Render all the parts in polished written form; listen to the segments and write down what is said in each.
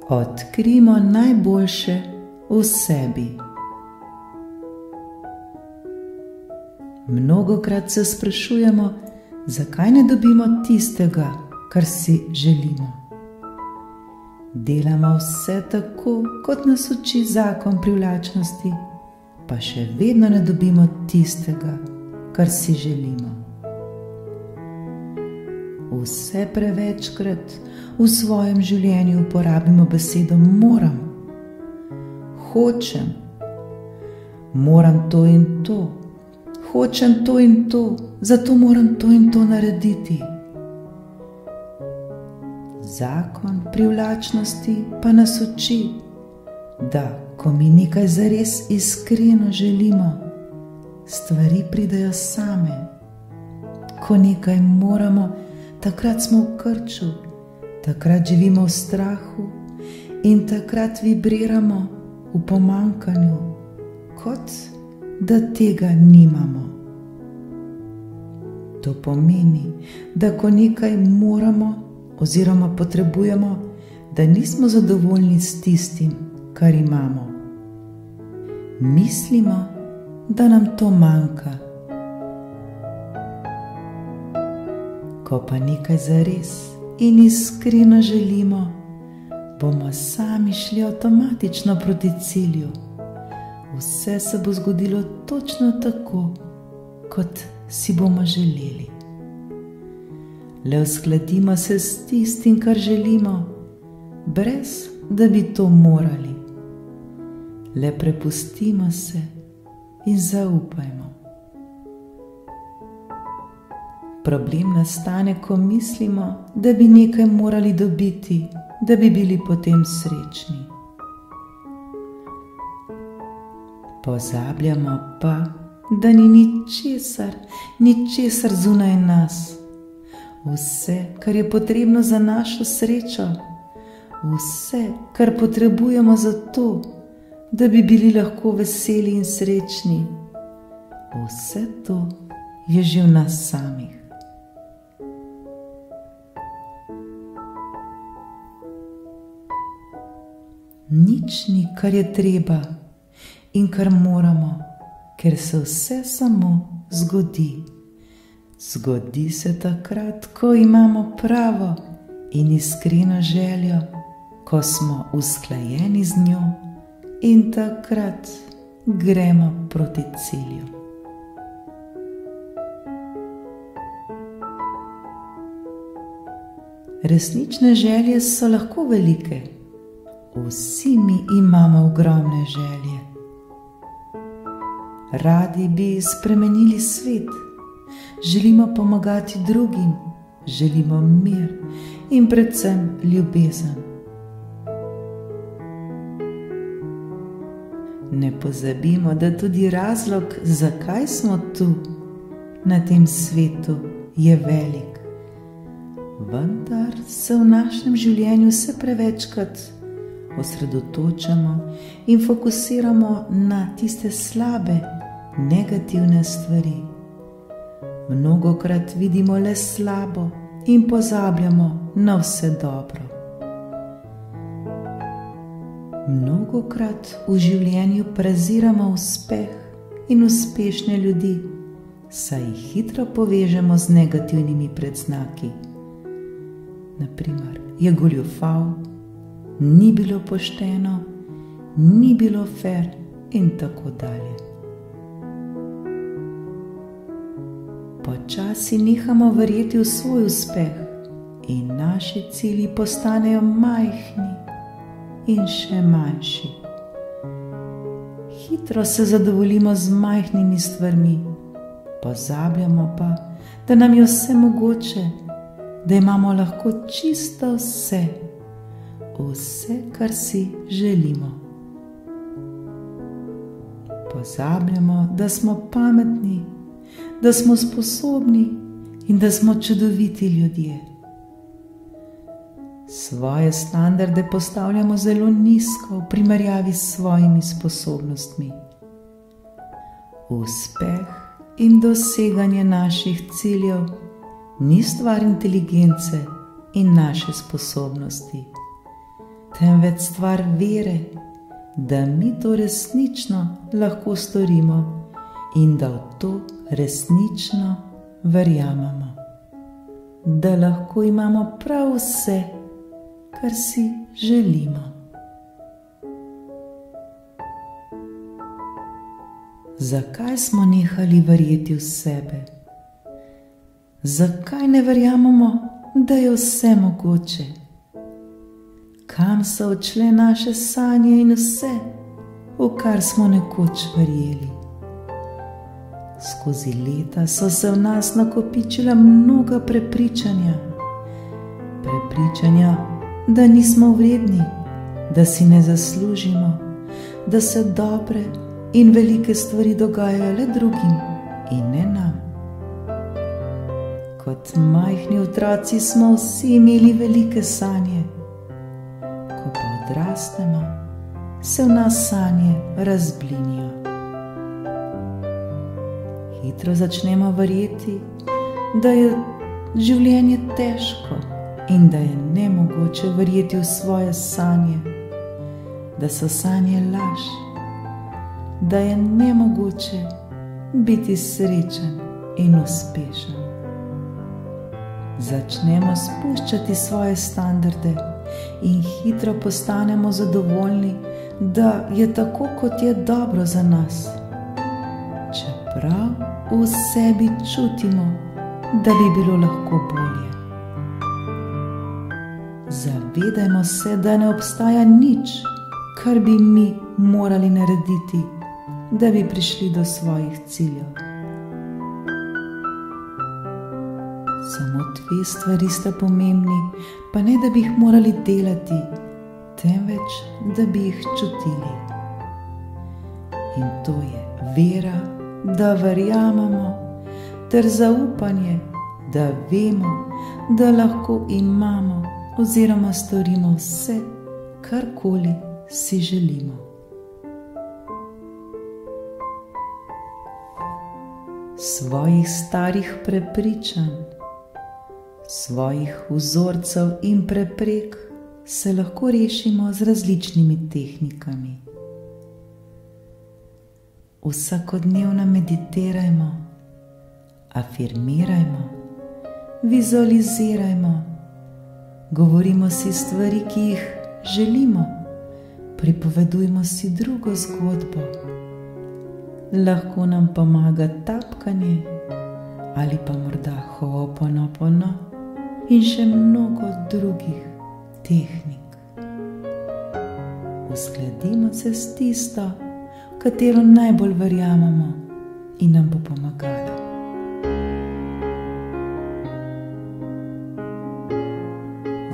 Odkrijmo najboljše v sebi. Mnogokrat se sprašujemo, zakaj ne dobimo tistega, kar si želimo. Delamo vse tako, kot nas uči zakon privlačnosti, pa še vedno ne dobimo tistega, kar si želimo. Vse prevečkrat v svojem življenju uporabimo besedo moram. Hočem, moram to in to, hočem to in to, zato moram to in to narediti. Zakon privlačnosti pa nas uči, da ko mi nekaj zares iskreno želimo, stvari pridejo same. Ko nekaj moramo, takrat smo v krču, takrat živimo v strahu in takrat vibriramo v pomanjkanju, kot da tega nimamo. To pomeni, da ko nekaj moramo oziroma potrebujemo, da nismo zadovoljni s tistim, kar imamo. Mislimo, da nam to manjka. Ko pa nekaj zares in iskreno želimo, bomo sami šli avtomatično proti cilju. Vse se bo zgodilo točno tako, kot si bomo želeli. Le uskladimo se s tistim, kar želimo, brez da bi to morali. Le prepustimo se in zaupajmo. Problem nastane, ko mislimo, da bi nekaj morali dobiti, da bi bili potem srečni. Pozabljamo pa, da ni ničesar zunaj nas. Vse, kar je potrebno za našo srečo, vse, kar potrebujemo za to, da bi bili lahko veseli in srečni, vse to je že v nas samih. Nič ni, kar je treba in kar moramo, ker se vse samo zgodi. Zgodi se takrat, ko imamo pravo in iskreno željo, ko smo usklajeni z njo in takrat gremo proti cilju. Resnične želje so lahko velike. Vsi mi imamo ogromne želje. Radi bi spremenili svet, želimo pomagati drugim, želimo mir in predvsem ljubezen. Ne pozabimo, da tudi razlog, zakaj smo tu na tem svetu, je velik. Vendar se v našem življenju vse prevečkrat osredotočamo in fokusiramo na tiste slabe, negativne stvari. Mnogokrat vidimo le slabo in pozabljamo na vse dobro. Mnogokrat v življenju preziramo uspeh in uspešne ljudi, saj jih hitro povežemo z negativnimi predznaki. Naprimer, je goljufal, ni bilo pošteno, ni bilo fer in tako dalje. Počasi nehamo verjeti v svoj uspeh in naši cilji postanejo majhni in še manjši. Hitro se zadovoljimo z majhnimi stvarmi, pozabljamo pa, da nam je vse mogoče, da imamo lahko čisto vse, kar si želimo. Pozabljamo, da smo pametni, da smo sposobni in da smo čudoviti ljudje. Svoje standarde postavljamo zelo nizko v primerjavi s svojimi sposobnostmi. Uspeh in doseganje naših ciljev ni stvar inteligence in naše sposobnosti, temveč stvar vere, da mi to resnično lahko storimo in da v to resnično verjamemo, da lahko imamo prav vse, kar si želimo. Zakaj smo nehali verjeti v sebe? Zakaj ne verjamemo, da je vse mogoče? Kam so odšle naše sanje in vse, v kar smo nekoč verjeli? Skozi leta so se v nas nakopičila mnoga prepričanja. Prepričanja, da nismo vredni, da si ne zaslužimo, da se dobre in velike stvari dogajajo le drugim in ne nam. Kot majhni otroci smo vsi imeli velike sanje. Ko pa odrastemo, se v nas sanje razblinijo. Hitro začnemo verjeti, da je življenje težko in da je nemogoče verjeti v svoje sanje, da so sanje laž, da je nemogoče biti srečen in uspešen. Začnemo spuščati svoje standarde in hitro postanemo zadovoljni, da je tako, kot je dobro za nas, čeprav v sebi čutimo, da bi bilo lahko bolje. Zavedajmo se, da ne obstaja nič, kar bi mi morali narediti, da bi prišli do svojih ciljev. Samo dve stvari sta pomembni, pa ne da bi jih morali delati, temveč da bi jih čutili. In to je vera, da verjamemo, ter zaupanje, da vemo, da lahko imamo oziroma storimo vse, karkoli si želimo. Svojih starih prepričanj, svojih vzorcev in preprek se lahko rešimo z različnimi tehnikami. Vsakodnevno meditirajmo, afirmirajmo, vizualizirajmo, govorimo si stvari, ki jih želimo, pripovedujmo si drugo zgodbo. Lahko nam pomaga tapkanje ali pa morda Ho'oponopono in še mnogo drugih tehnik. Uskladimo se s tisto, katero najbolj verjamemo in nam bo pomagala.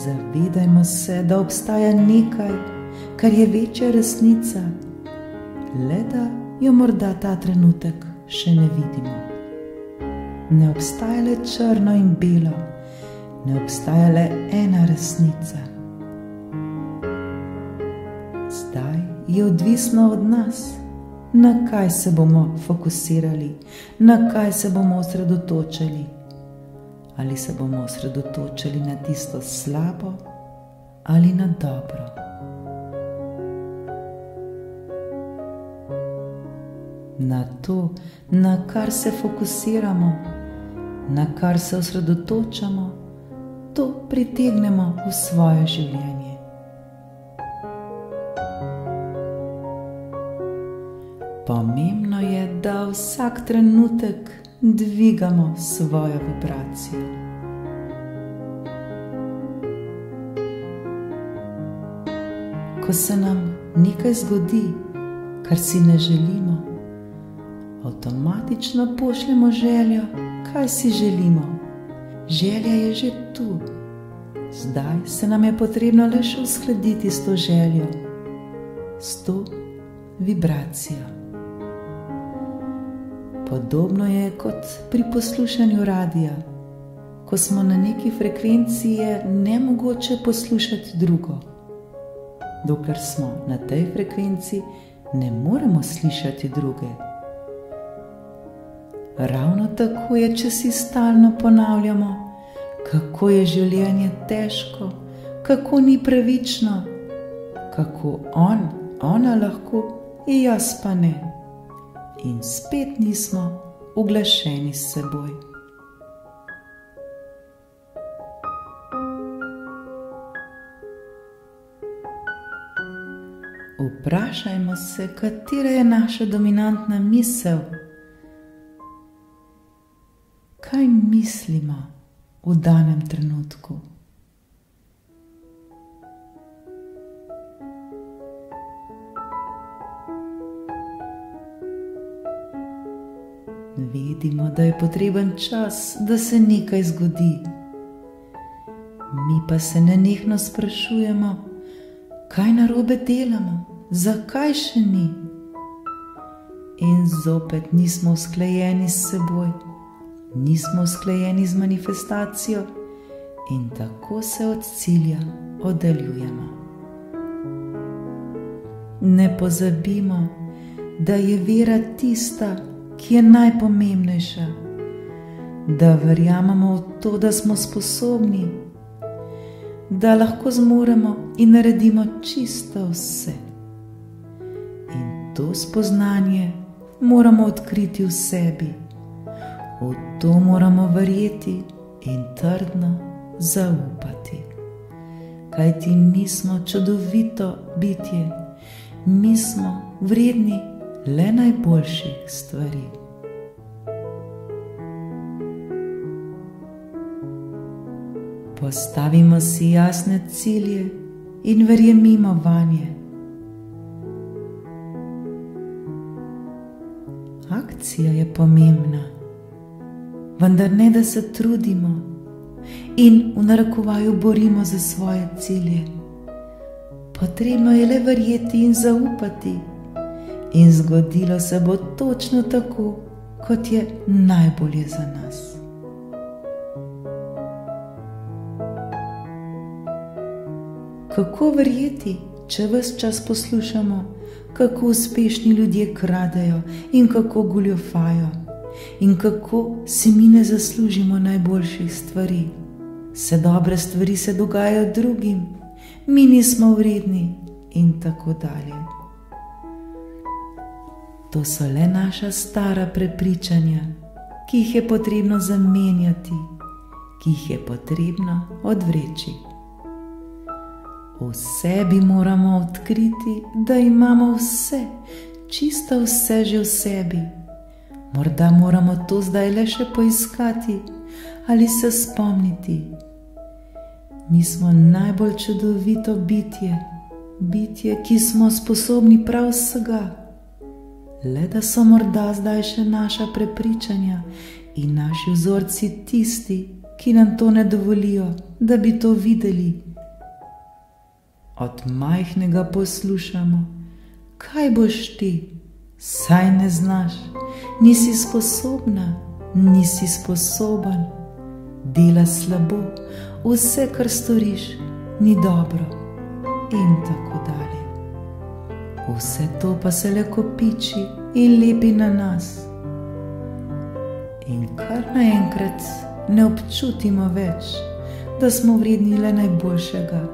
Zavedajmo se, da obstaja nekaj, kar je večja resnica, le da jo morda ta trenutek še ne vidimo. Ne obstaja le črno in belo, ne obstaja le ena resnica. Zdaj je odvisno od nas, na kaj se bomo fokusirali, na kaj se bomo osredotočili. Ali se bomo osredotočili na tisto slabo ali na dobro. Na to, na kar se fokusiramo, na kar se osredotočamo, to pritegnemo v svoje življenje. Pomembno je, da vsak trenutek dvigamo svojo vibracijo. Ko se nam nekaj zgodi, kar si ne želimo, avtomatično pošljemo željo, kaj si želimo. Želja je že tu. Zdaj se nam je potrebno le še uskladiti s to željo, s to vibracijo. Podobno je kot pri poslušanju radija. Ko smo na neki frekvenciji, je nemogoče poslušati drugo. Dokler smo na tej frekvenciji, ne moremo slišati druge. Ravno tako je, če si stalno ponavljamo, kako je življenje težko, kako ni pravično, kako ona lahko, jaz pa ne. In spet nismo uglašeni s seboj. Vprašajmo se, katera je naša dominantna misel. Kaj mislimo v danem trenutku? Vidimo, da je potreben čas, da se nekaj zgodi. Mi pa se nenehno sprašujemo, kaj narobe delamo, zakaj še ni? In zopet nismo usklajeni s seboj, nismo usklajeni z manifestacijo in tako se od cilja oddaljujemo. Ne pozabimo, da je vera tista, ki je najpomembnejša, da verjamemo v to, da smo sposobni, da lahko zmoremo in naredimo čisto vse. In to spoznanje moramo odkriti v sebi, v to moramo verjeti in trdno zaupati. Kajti mi smo čudovito bitje, mi smo vredni le najboljših stvari. Postavimo si jasne cilje in verjemimo vanje. Akcija je pomembna, vendar ne da se trudimo in v narekovaju borimo za svoje cilje. Potrebno je le verjeti in zaupati in zgodilo se bo točno tako, kot je najbolje za nas. Kako verjeti, če ves čas poslušamo, kako uspešni ljudje kradejo in kako goljufajo in kako si mi ne zaslužimo najboljših stvari? Vse dobre stvari se dogajajo drugim, mi nismo vredni in tako dalje. To so le naša stara prepričanja, ki jih je potrebno zamenjati, ki jih je potrebno odvreči. V sebi moramo odkriti, da imamo vse, čisto vse že v sebi. Morda moramo to zdaj le še poiskati ali se spomniti. Mi smo najbolj čudovito bitje, bitje, ki smo sposobni prav vsega. Le da so morda zdaj še naša prepričanja in naši vzorci tisti, ki nam to ne dovolijo, da bi to videli. Od majhnega poslušamo, kaj boš ti, saj ne znaš, nisi sposobna, nisi sposoben, dela slabo, vse, kar storiš, ni dobro in tako dalje. Vse to pa se le kopiči in lepi na nas. In kar naenkrat ne občutimo več, da smo vredni le najboljšega,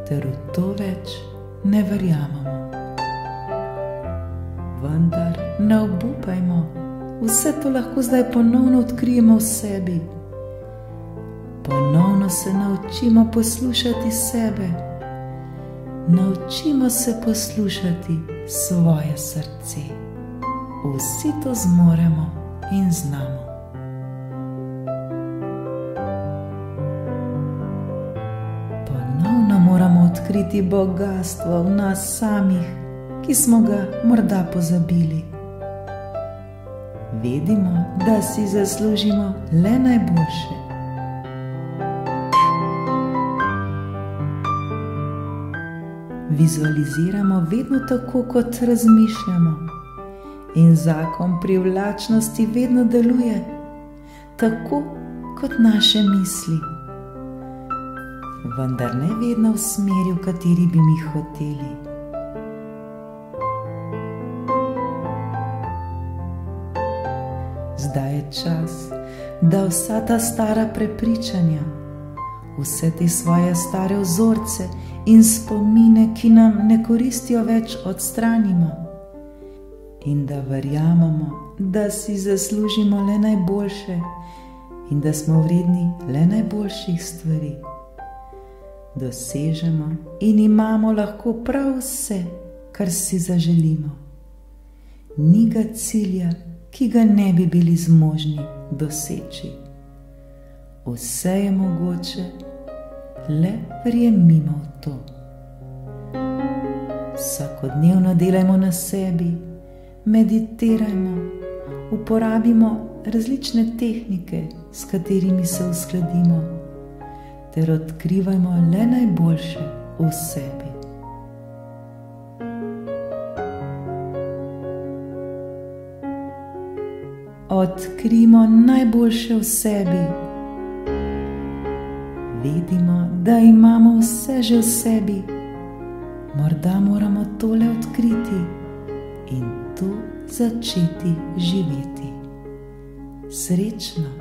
ter v to več ne verjamemo. Vendar ne obupajmo, vse to lahko zdaj ponovno odkrijemo v sebi. Ponovno se naučimo poslušati sebe, naučimo se poslušati svoje srce. Vsi to zmoremo in znamo. Moramo odkriti bogastvo v nas samih, ki smo ga morda pozabili. Vedimo, da si zaslužimo le najboljše. Vizualiziramo vedno tako, kot razmišljamo, in zakon privlačnosti vedno deluje tako, kot naše misli. Vendar ne vedno v smeri, v kateri bi mi hoteli. Zdaj je čas, da vsa ta stara prepričanja, vse te svoje stare vzorce in spomine, ki nam ne koristijo več, odstranimo in da verjamemo, da si zaslužimo le najboljše in da smo vredni le najboljših stvari. Dosežemo in imamo lahko prav vse, kar si zaželimo. Ni ga cilja, ki ga ne bi bili zmožni doseči. Vse je mogoče, le verjemimo v to. Vsakodnevno delajmo na sebi, meditirajmo, uporabimo različne tehnike, s katerimi se uskladimo, ter odkrivajmo le najboljše v sebi. Odkrijmo najboljše v sebi. Vidimo, da imamo vse že v sebi. Morda moramo tole odkriti in to začeti živeti. Srečno!